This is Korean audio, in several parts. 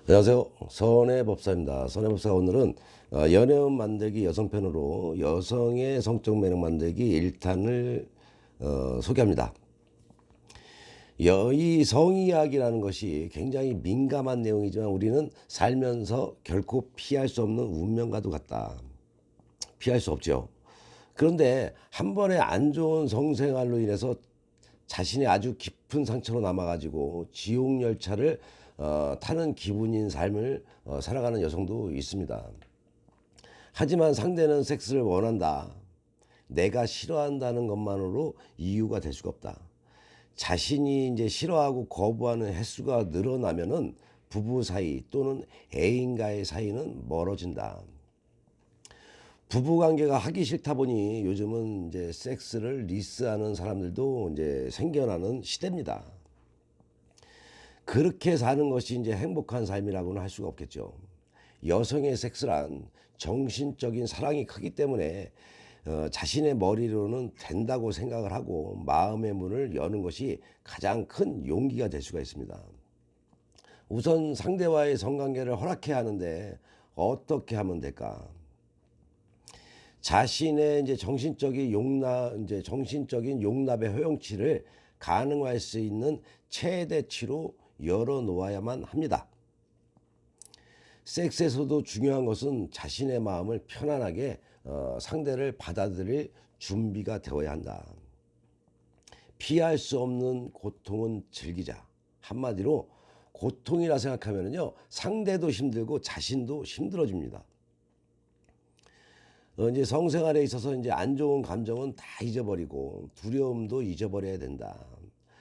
안녕하세요. 선해법사입니다. 선해법사가 오늘은 연애운 만들기 여성편으로 여성의 성적 매력 만들기 1탄을 소개합니다. 이 성이야기라는 것이 굉장히 민감한 내용이지만 우리는 살면서 결코 피할 수 없는 운명과도 같다. 피할 수 없죠. 그런데 한 번의 안 좋은 성생활로 인해서 자신이 아주 깊은 상처로 남아가지고 지옥 열차를 타는 기분인 삶을 살아가는 여성도 있습니다. 하지만 상대는 섹스를 원한다. 내가 싫어한다는 것만으로 이유가 될 수가 없다. 자신이 이제 싫어하고 거부하는 횟수가 늘어나면은 부부 사이 또는 애인과의 사이는 멀어진다. 부부 관계가 하기 싫다 보니 요즘은 이제 섹스를 리스하는 사람들도 이제 생겨나는 시대입니다. 그렇게 사는 것이 이제 행복한 삶이라고는 할 수가 없겠죠. 여성의 섹스란 정신적인 사랑이 크기 때문에 자신의 머리로는 된다고 생각을 하고 마음의 문을 여는 것이 가장 큰 용기가 될 수가 있습니다. 우선 상대와의 성관계를 허락해야 하는데 어떻게 하면 될까? 자신의 이제 정신적인 용납의 허용치를 가능할 수 있는 최대치로 열어 놓아야만 합니다. 섹스에서도 중요한 것은 자신의 마음을 편안하게 상대를 받아들일 준비가 되어야 한다. 피할 수 없는 고통은 즐기자. 한마디로 고통이라 생각하면요 상대도 힘들고 자신도 힘들어집니다. 이제 성생활에 있어서 이제 안 좋은 감정은 다 잊어버리고 두려움도 잊어버려야 된다.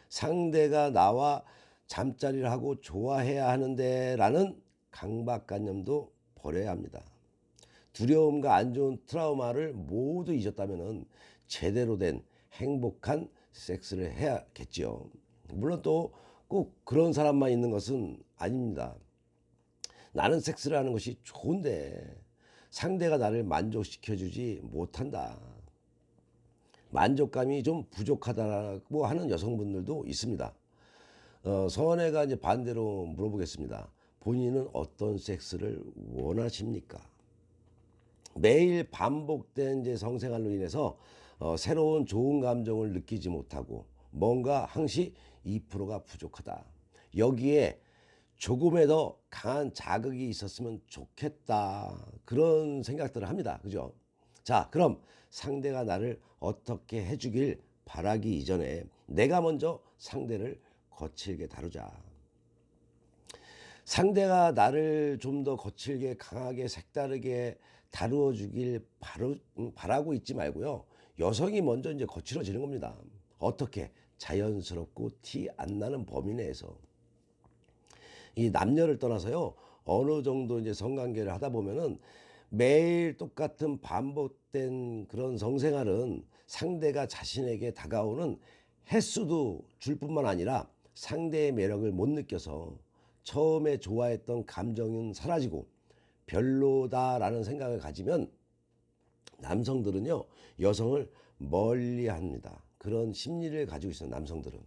상대가 나와 잠자리를 하고 좋아해야 하는데라는 강박관념도 버려야 합니다. 두려움과 안 좋은 트라우마를 모두 잊었다면 제대로 된 행복한 섹스를 해야겠지요. 물론 또 꼭 그런 사람만 있는 것은 아닙니다. 나는 섹스를 하는 것이 좋은데 상대가 나를 만족시켜주지 못한다. 만족감이 좀 부족하다고 하는 여성분들도 있습니다. 선혜가 이제 반대로 물어보겠습니다. 본인은 어떤 섹스를 원하십니까? 매일 반복된 이제 성생활로 인해서 새로운 좋은 감정을 느끼지 못하고 뭔가 항시 2%가 부족하다. 여기에 조금의 더 강한 자극이 있었으면 좋겠다. 그런 생각들을 합니다. 그죠? 자, 그럼 상대가 나를 어떻게 해주길 바라기 이전에 내가 먼저 상대를 거칠게 다루자. 상대가 나를 좀 더 거칠게 강하게 색다르게 다루어 주길 바라고 있지 말고요. 여성이 먼저 이제 거칠어지는 겁니다. 어떻게? 자연스럽고 티 안 나는 범위 내에서. 이 남녀를 떠나서요. 어느 정도 이제 성관계를 하다 보면은 매일 똑같은 반복된 그런 성생활은 상대가 자신에게 다가오는 횟수도 줄 뿐만 아니라 상대의 매력을 못 느껴서 처음에 좋아했던 감정은 사라지고 별로다라는 생각을 가지면 남성들은요 여성을 멀리 합니다. 그런 심리를 가지고 있어요. 남성들은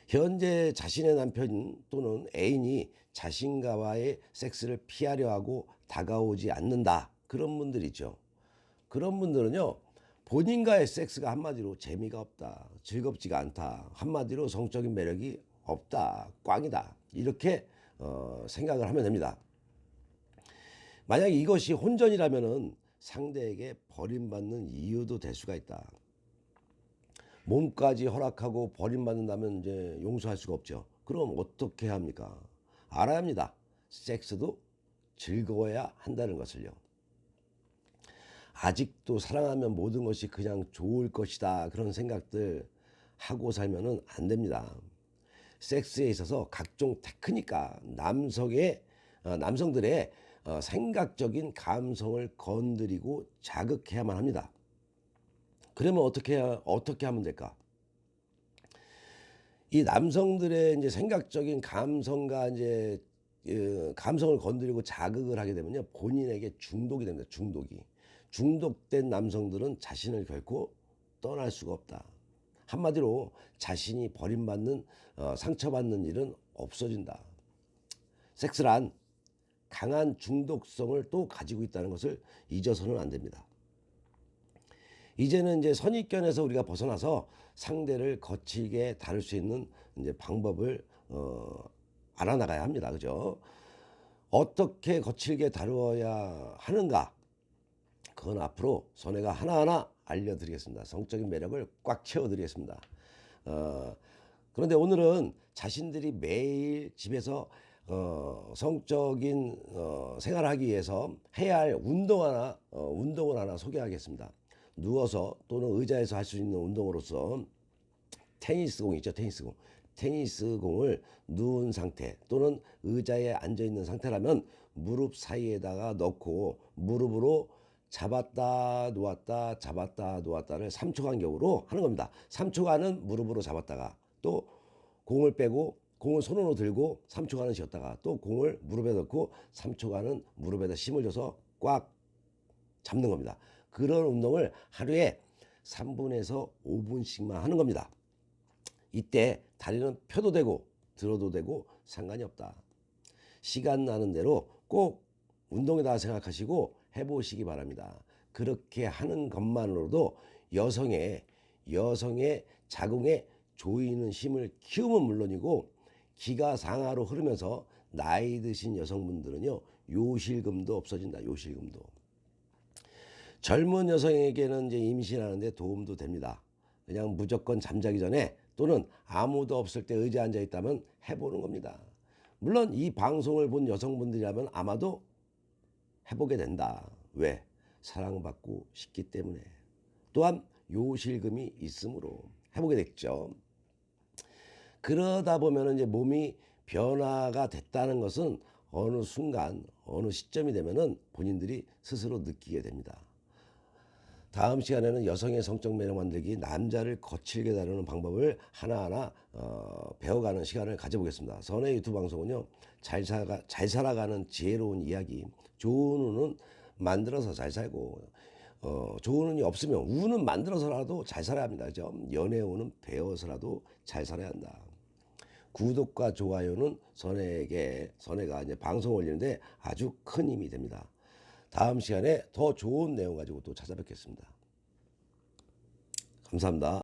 현재 자신의 남편 또는 애인이 자신과의 섹스를 피하려 하고 다가오지 않는다. 그런 분들 있죠. 그런 분들은요 본인과의 섹스가 한마디로 재미가 없다, 즐겁지가 않다, 한마디로 성적인 매력이 없다, 꽝이다, 이렇게 생각을 하면 됩니다. 만약 이것이 혼전이라면은 상대에게 버림받는 이유도 될 수가 있다. 몸까지 허락하고 버림받는다면 이제 용서할 수가 없죠. 그럼 어떻게 합니까? 알아야 합니다. 섹스도 즐거워야 한다는 것을요. 아직도 사랑하면 모든 것이 그냥 좋을 것이다. 그런 생각들 하고 살면은 안 됩니다. 섹스에 있어서 각종 테크닉과 남성들의 생각적인 감성을 건드리고 자극해야만 합니다. 그러면 어떻게 하면 될까? 이 남성들의 이제 생각적인 감성과 이제 감성을 건드리고 자극을 하게 되면요 본인에게 중독이 됩니다. 중독된 남성들은 자신을 결코 떠날 수가 없다. 한마디로 자신이 버림받는 상처받는 일은 없어진다. 섹스란 강한 중독성을 또 가지고 있다는 것을 잊어서는 안 됩니다. 이제는 이제 선입견에서 우리가 벗어나서 상대를 거칠게 다룰 수 있는 이제 방법을 알아나가야 합니다. 그죠? 어떻게 거칠게 다루어야 하는가? 그건 앞으로 선혜가 하나하나 알려드리겠습니다. 성적인 매력을 꽉 채워드리겠습니다. 어, 그런데 오늘은 자신들이 매일 집에서 성적인 생활을 하기 위해서 해야 할 운동을 하나 소개하겠습니다. 누워서 또는 의자에서 할 수 있는 운동으로서 테니스공 있죠, 테니스공. 테니스공을 누운 상태 또는 의자에 앉아 있는 상태라면 무릎 사이에다가 넣고 무릎으로 잡았다 놓았다 잡았다 놓았다를 3초 간격으로 하는 겁니다. 3초간은 무릎으로 잡았다가 또 공을 빼고 공을 손으로 들고 3초간은 쉬었다가 또 공을 무릎에 넣고 3초간은 무릎에다 힘을 줘서 꽉 잡는 겁니다. 그런 운동을 하루에 3분에서 5분씩만 하는 겁니다. 이때 다리는 펴도 되고 들어도 되고 상관이 없다. 시간 나는 대로 꼭 운동이다 생각하시고 해보시기 바랍니다. 그렇게 하는 것만으로도 여성의 자궁에 조이는 힘을 키우면 물론이고 기가 상하로 흐르면서 나이 드신 여성분들은요 요실금도 없어진다. 요실금도. 젊은 여성에게는 이제 임신하는데 도움도 됩니다. 그냥 무조건 잠자기 전에 또는 아무도 없을 때 의자에 앉아 있다면 해보는 겁니다. 물론 이 방송을 본 여성분들이라면 아마도 해보게 된다. 왜? 사랑받고 싶기 때문에. 또한 요실금이 있으므로 해보게 됐죠. 그러다 보면 이제 몸이 변화가 됐다는 것은 어느 순간, 어느 시점이 되면은 본인들이 스스로 느끼게 됩니다. 다음 시간에는 여성의 성적 매력 만들기, 남자를 거칠게 다루는 방법을 하나하나 배워가는 시간을 가져보겠습니다. 선의 유튜브 방송은요, 잘 살아가는 지혜로운 이야기, 좋은 운은 만들어서 잘 살고, 좋은 운이 없으면 운은 만들어서라도 잘 살아야 합니다. 그죠? 연애 운은 배워서라도 잘 살아야 한다. 구독과 좋아요는 선혜가 이제 방송 올리는데 아주 큰 힘이 됩니다. 다음 시간에 더 좋은 내용 가지고 또 찾아뵙겠습니다. 감사합니다.